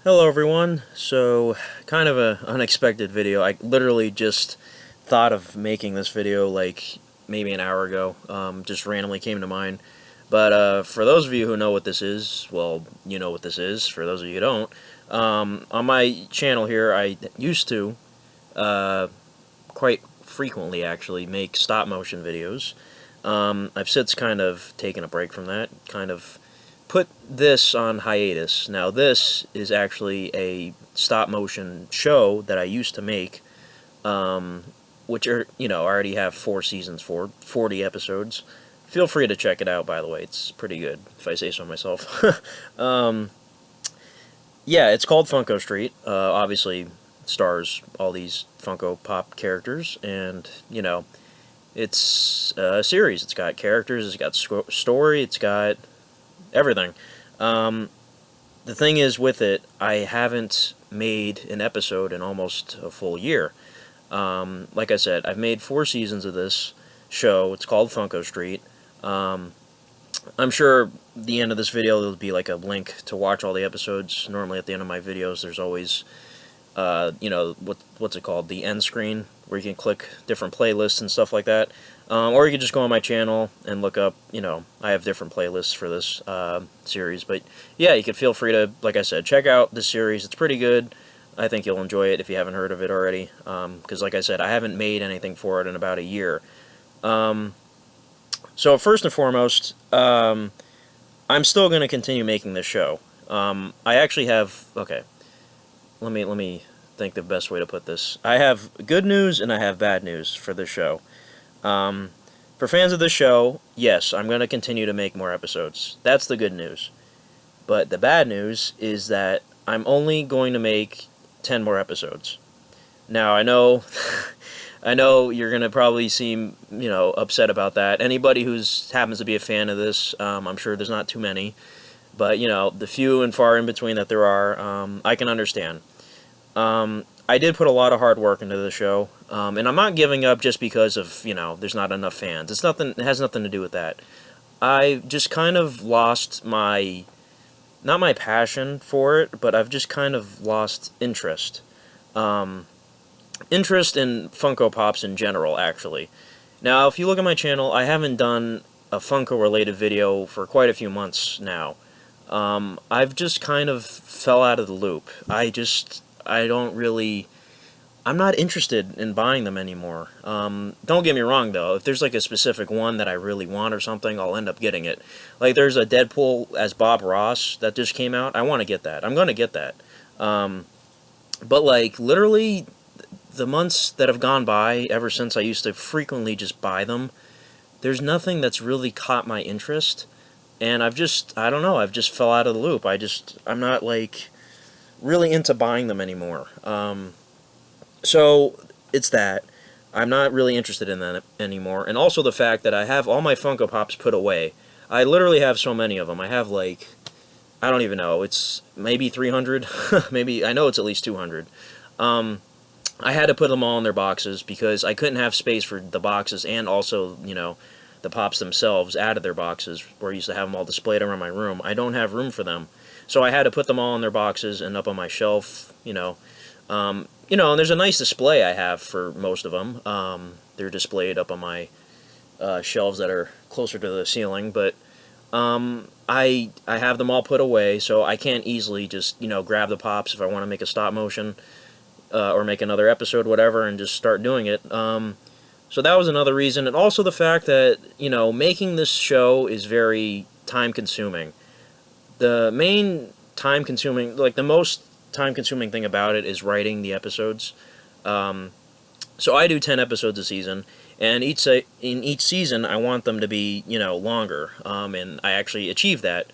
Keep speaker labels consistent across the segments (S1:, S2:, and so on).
S1: Hello everyone. So, kind of a unexpected video. I literally just thought of making this video like maybe an hour ago. Just randomly came to mind. But for those of you who know what this is, well, you know what this is. For those of you who don't, on my channel here, I used to uh, quite frequently actually make stop motion videos. I've since kind of taken a break from that, kind of put this on hiatus. Now this is actually a stop motion show that I used to make, which are, I already have 4 seasons for, 40 episodes. Feel free to check it out, by the way. It's pretty good, if I say so myself. um, yeah, it's called Funko Street. Obviously stars all these Funko Pop characters, and, it's a series. It's got characters, it's got story, it's got everything. Um, the thing is with it, I haven't made an episode in almost a full year. Like I said, I've made 4 seasons of this show. It's called Funko Street. Um, I'm sure at the end of this video there'll be like a link to watch all the episodes. Normally at the end of my videos there's always, what's it called? The end screen, where you can click different playlists and stuff like that. Or you can just go on my channel and look up, I have different playlists for this series. But yeah, you can feel free to, like I said, check out this series. It's pretty good. I think you'll enjoy it if you haven't heard of it already. Because like I said, I haven't made anything for it in about a year. So first and foremost, I'm still going to continue making this show. I actually have, okay, let me think the best way to put this. I have good news and I have bad news for this show. For fans of this show, yes, I'm going to continue to make more episodes. That's the good news. But the bad news is that I'm only going to make 10 more episodes. Now, I know I know you're going to probably seem, upset about that. Anybody who's happens to be a fan of this, I'm sure there's not too many. But, the few and far in between that there are, I can understand. I did put a lot of hard work into the show, and I'm not giving up just because of, there's not enough fans. It has nothing to do with that. I just kind of lost not my passion for it, but I've just kind of lost interest. Interest in Funko Pops in general, actually. Now, if you look at my channel, I haven't done a Funko-related video for quite a few months now. I've just kind of fell out of the loop. I'm not interested in buying them anymore. Don't get me wrong, though. If there's like a specific one that I really want or something, I'll end up getting it. Like, there's a Deadpool as Bob Ross that just came out. I want to get that. I'm going to get that. But, like, literally, the months that have gone by, ever since I used to frequently just buy them, there's nothing that's really caught my interest. And I don't know, I've just fell out of the loop. I'm not, like, really into buying them anymore. So it's that I'm not really interested in that anymore, and also the fact that I have all my Funko Pops put away. I literally have so many of them. I have like, I don't even know. It's maybe 300. Maybe I know it's at least 200. I had to put them all in their boxes because I couldn't have space for the boxes and also, the Pops themselves out of their boxes, where I used to have them all displayed around my room. I don't have room for them. So I had to put them all in their boxes and up on my shelf, and there's a nice display I have for most of them. They're displayed up on my shelves that are closer to the ceiling, but I have them all put away, so I can't easily just, grab the Pops if I want to make a stop motion or make another episode, whatever, and just start doing it. So that was another reason, and also the fact that, making this show is very time-consuming. The main time-consuming, like the most time-consuming thing about it is writing the episodes. So I do 10 episodes a season, and in each season I want them to be, longer, and I actually achieved that.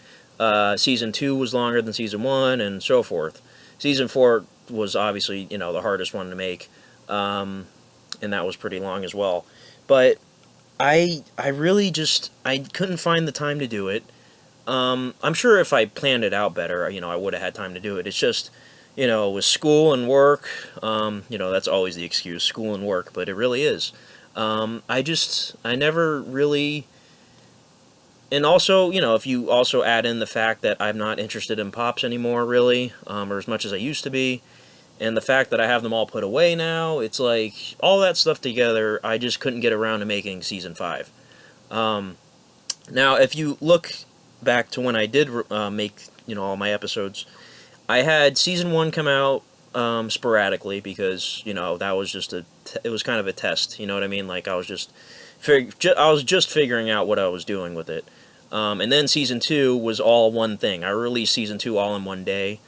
S1: Season 2 was longer than Season 1, and so forth. Season 4 was obviously, the hardest one to make, and that was pretty long as well. But I really just, I couldn't find the time to do it. I'm sure if I planned it out better, I would have had time to do it. It's just, with school and work, that's always the excuse, school and work, but it really is. I never really and also, you know, if you also add in the fact that I'm not interested in Pops anymore, really, or as much as I used to be, and the fact that I have them all put away now, it's like, all that stuff together, I just couldn't get around to making Season 5. Now, if you look back to when I did make, you know, all my episodes, I had Season 1 come out sporadically because, you know, that was just it was kind of a test, you know what I mean? Like, I was just figuring out what I was doing with it. And then Season 2 was all one thing. I released Season 2 all in one day.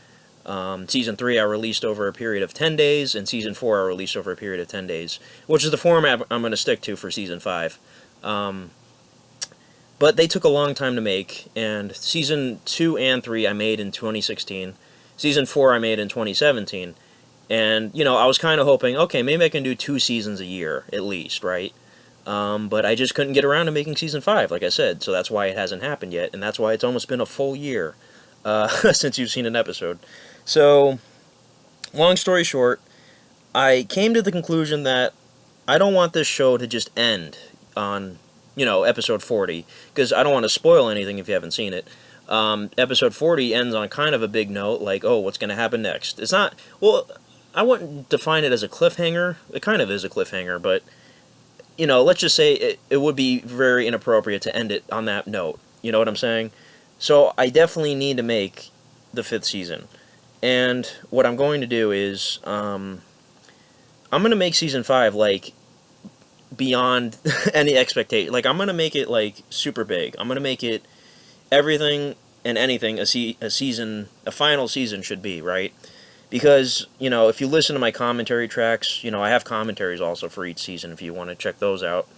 S1: Season 3 I released over a period of 10 days, and Season 4 I released over a period of 10 days, which is the format I'm going to stick to for Season 5. But they took a long time to make, and Season 2 and 3 I made in 2016. Season 4 I made in 2017. And, you know, I was kind of hoping, okay, maybe I can do 2 seasons a year, at least, right? But I just couldn't get around to making Season 5, like I said, so that's why it hasn't happened yet, and that's why it's almost been a full year since you've seen an episode. So, long story short, I came to the conclusion that I don't want this show to just end on, you know, episode 40, because I don't want to spoil anything if you haven't seen it. Episode 40 ends on kind of a big note, like, oh, what's going to happen next? It's not, well, I wouldn't define it as a cliffhanger. It kind of is a cliffhanger, but, you know, let's just say it would be very inappropriate to end it on that note. You know what I'm saying? So I definitely need to make the 5th season. And what I'm going to do is, I'm going to make Season 5, like, beyond any expectation. Like, I'm going to make it, like, super big. I'm going to make it everything and anything a final season should be, right? Because, you know, if you listen to my commentary tracks, you know, I have commentaries also for each season if you want to check those out.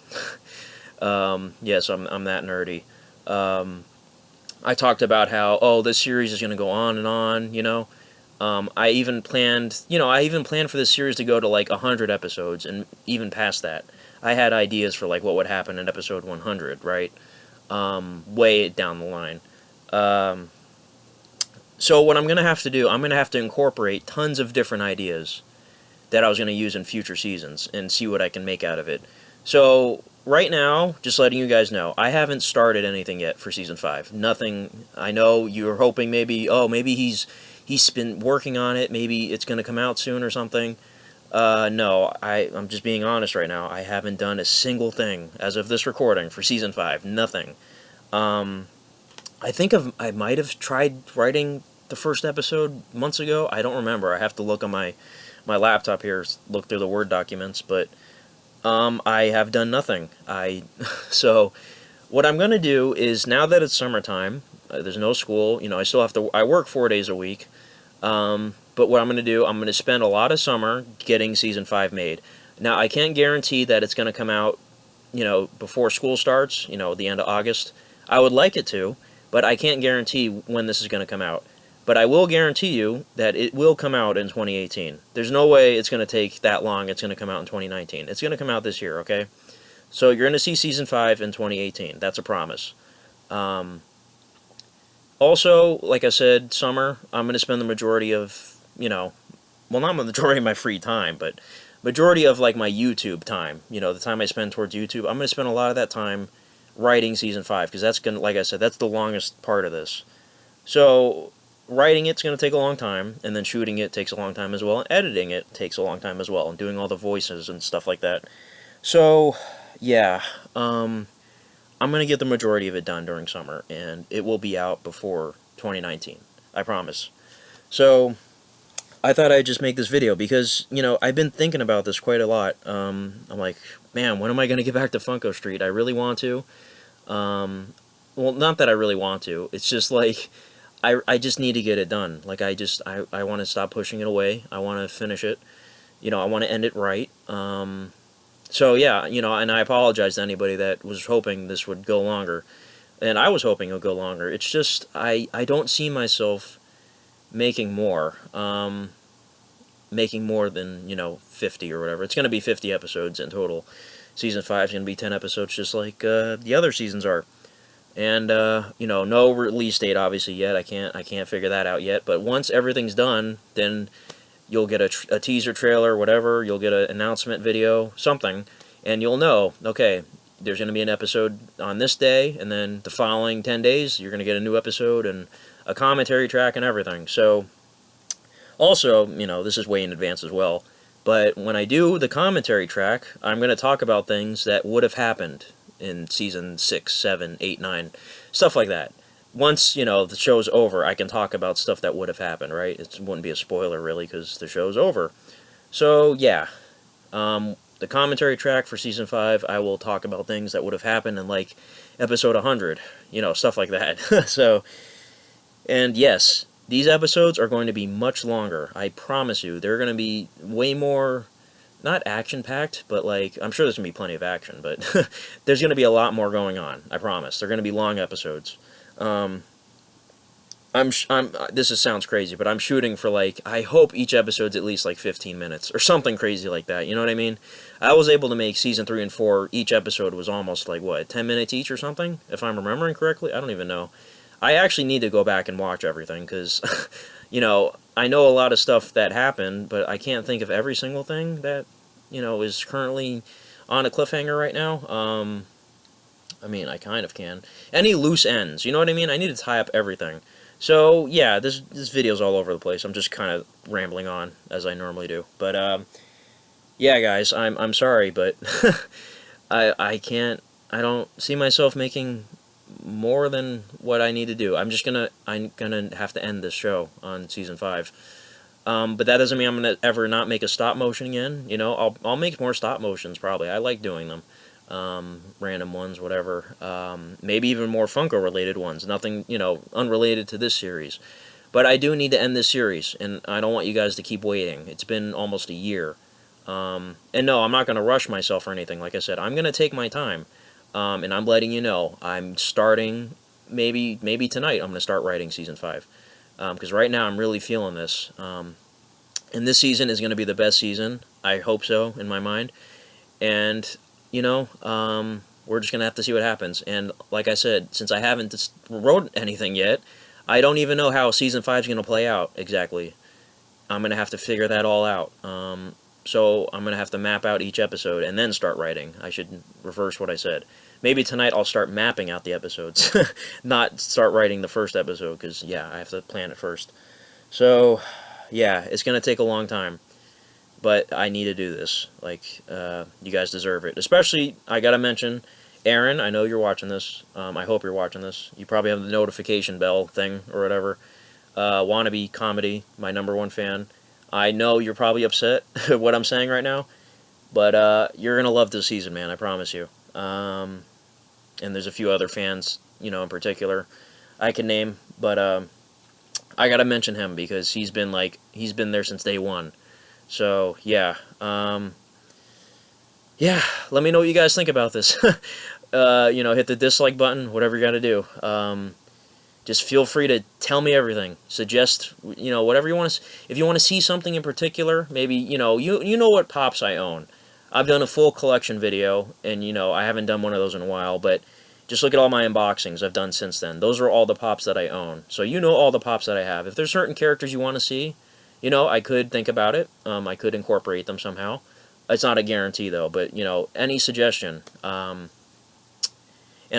S1: Yes, I'm that nerdy. I talked about how, oh, this series is going to go on, you know. I even planned for this series to go to like 100 episodes, and even past that. I had ideas for like what would happen in episode 100, right? Way down the line. So what I'm going to have to do, I'm going to have to incorporate tons of different ideas that I was going to use in future seasons and see what I can make out of it. So right now, just letting you guys know, I haven't started anything yet for Season 5. Nothing. I know you're hoping maybe he's been working on it, maybe it's going to come out soon or something. No, I'm just being honest right now. I haven't done a single thing as of this recording for Season 5. Nothing. I think I might have tried writing the first episode months ago. I don't remember. I have to look on my laptop here, look through the Word documents, but I have done nothing. So what I'm going to do is, now that it's summertime, there's no school, you know, I work 4 days a week, but what I'm going to do, I'm going to spend a lot of summer getting Season 5 made. Now, I can't guarantee that it's going to come out, you know, before school starts, you know, the end of August. I would like it to, but I can't guarantee when this is going to come out. But I will guarantee you that it will come out in 2018. There's no way it's going to take that long. It's going to come out in 2019. It's going to come out this year, okay? So you're going to see Season 5 in 2018. That's a promise. Also, like I said, summer, I'm going to spend the majority of, you know, well, not the majority of my free time, but majority of, like, my YouTube time, you know, the time I spend towards YouTube, I'm going to spend a lot of that time writing Season 5, because that's going to, like I said, that's the longest part of this. So writing it's going to take a long time, and then shooting it takes a long time as well, and editing it takes a long time as well, and doing all the voices and stuff like that. So, yeah, I'm going to get the majority of it done during summer, and it will be out before 2019. I promise. So I thought I'd just make this video because, you know, I've been thinking about this quite a lot. I'm like, man, when am I going to get back to Funko Street? I really want to. Well, not that I really want to. It's just like, I just need to get it done. Like, I want to stop pushing it away. I want to finish it. You know, I want to end it right. So, yeah, you know, and I apologize to anybody that was hoping this would go longer. And I was hoping it would go longer. It's just, I don't see myself making more. Making more than, you know, 50 or whatever. It's going to be 50 episodes in total. Season 5 is going to be 10 episodes just like the other seasons are. And, you know, no release date obviously yet. I can't figure that out yet. But once everything's done, then you'll get a teaser trailer, whatever. You'll get an announcement video, something. And you'll know, okay, there's going to be an episode on this day, and then the following 10 days, you're going to get a new episode and a commentary track and everything. So, also, this is way in advance as well, but when I do the commentary track, I'm going to talk about things that would have happened in season 6, 7, 8, 9, stuff like that. Once, the show's over, I can talk about stuff that would have happened, right? It wouldn't be a spoiler, really, because the show's over. So, yeah. The commentary track for Season 5, I will talk about things that would have happened in, like, episode 100. Stuff like that. So, and yes, these episodes are going to be much longer. I promise you. They're going to be way more, not action-packed, but, like, I'm sure there's going to be plenty of action, but there's going to be a lot more going on. I promise. They're going to be long episodes. Sounds crazy, but I'm shooting for, like, I hope each episode's at least like 15 minutes or something crazy like that. You know what I mean? I was able to make season 3 and 4. Each episode was almost like 10 minutes each or something, if I'm remembering correctly. I don't even know. I actually need to go back and watch everything because, I know a lot of stuff that happened, but I can't think of every single thing that, is currently on a cliffhanger right now. I mean, I kind of can. Any loose ends, you know what I mean? I need to tie up everything. So, yeah, this video's all over the place. I'm just kind of rambling on, as I normally do. But, yeah, guys, I'm sorry, but I don't see myself making more than what I need to do. I'm gonna have to end this show on Season 5. But that doesn't mean I'm gonna ever not make a stop motion again. I'll make more stop motions, probably. I like doing them. Random ones, whatever. Maybe even more Funko-related ones. Nothing, unrelated to this series. But I do need to end this series, and I don't want you guys to keep waiting. It's been almost a year. And no, I'm not going to rush myself or anything. Like I said, I'm going to take my time. And I'm letting you know, I'm starting, maybe tonight, I'm going to start writing Season 5. Because right now I'm really feeling this. And this season is going to be the best season. I hope so, in my mind. And we're just going to have to see what happens. And like I said, since I haven't wrote anything yet, I don't even know how Season 5 is going to play out exactly. I'm going to have to figure that all out. So I'm going to have to map out each episode and then start writing. I should reverse what I said. Maybe tonight I'll start mapping out the episodes, not start writing the first episode, because, yeah, I have to plan it first. So, yeah, it's going to take a long time. But I need to do this. Like, you guys deserve it. Especially, I gotta mention, Aaron, I know you're watching this. I hope you're watching this. You probably have the notification bell thing, or whatever. Wannabe Comedy, my #1 fan. I know you're probably upset at what I'm saying right now. But, you're gonna love this season, man, I promise you. And there's a few other fans, in particular, I can name. But, I gotta mention him, because he's been there since day one. So, yeah, let me know what you guys think about this. Hit the dislike button, whatever you gotta do. Just feel free to tell me everything. Suggest, whatever you want to, if you want to see something in particular, maybe, you know what Pops I own. I've done a full collection video, and, I haven't done one of those in a while, but just look at all my unboxings I've done since then. Those are all the Pops that I own. So all the Pops that I have. If there's certain characters you want to see, I could think about it. I could incorporate them somehow. It's not a guarantee, though, but, any suggestion. And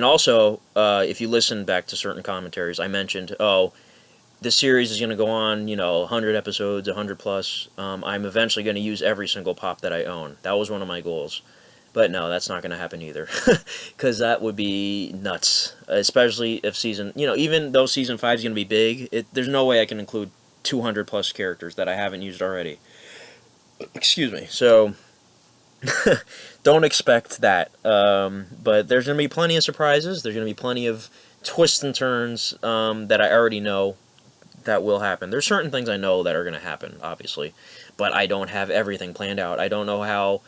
S1: also, if you listen back to certain commentaries, I mentioned, this series is going to go on, 100 episodes, 100 plus. I'm eventually going to use every single Pop that I own. That was one of my goals. But no, that's not going to happen either. Because that would be nuts. Especially if even though Season 5 is going to be big, there's no way I can include 200 plus characters that I haven't used already. Excuse me. So, don't expect that. But there's going to be plenty of surprises. There's going to be plenty of twists and turns that I already know that will happen. There's certain things I know that are going to happen, obviously. But I don't have everything planned out. I don't know how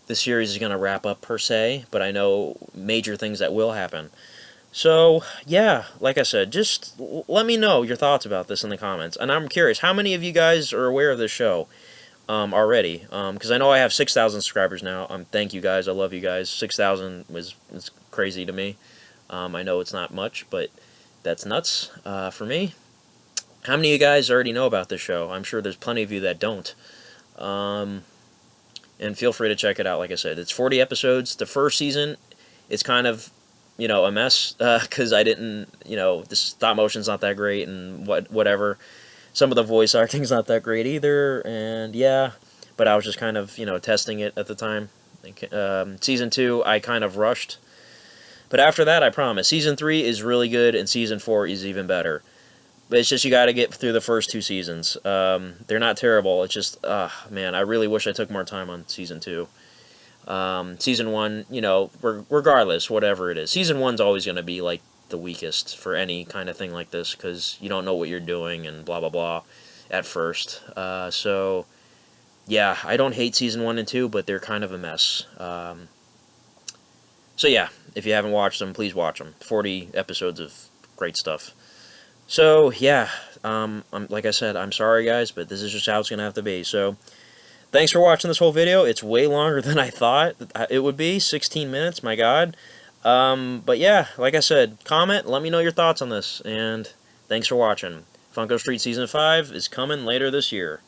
S1: the series is going to wrap up, per se. But I know major things that will happen. So, yeah, like I said, just let me know your thoughts about this in the comments. And I'm curious, how many of you guys are aware of this show already? Because I know I have 6,000 subscribers now. Thank you guys. I love you guys. 6,000 is crazy to me. I know it's not much, but that's nuts for me. How many of you guys already know about this show? I'm sure there's plenty of you that don't. And feel free to check it out, like I said. It's 40 episodes. The first season it's kind of, you know, a mess, because I didn't, you know, the stop motion's not that great, and whatever. Some of the voice acting's not that great either, and yeah, but I was just kind of, you know, testing it at the time. Season 2, I kind of rushed. But after that, I promise, Season 3 is really good, and Season 4 is even better. But it's just you got to get through the first 2 seasons. They're not terrible. It's just, man, I really wish I took more time on Season 2. Season 1, you know, regardless, whatever it is, Season 1's always going to be, like, the weakest for any kind of thing like this, because you don't know what you're doing and blah, blah, blah at first. So, yeah, I don't hate Season 1 and 2, but they're kind of a mess. So, yeah, if you haven't watched them, please watch them. 40 episodes of great stuff. So, yeah, like I said, I'm sorry, guys, but this is just how it's going to have to be. So, thanks for watching this whole video. It's way longer than I thought it would be. 16 minutes, my God. But yeah, like I said, comment, let me know your thoughts on this, and thanks for watching. Funko Street Season 5 is coming later this year.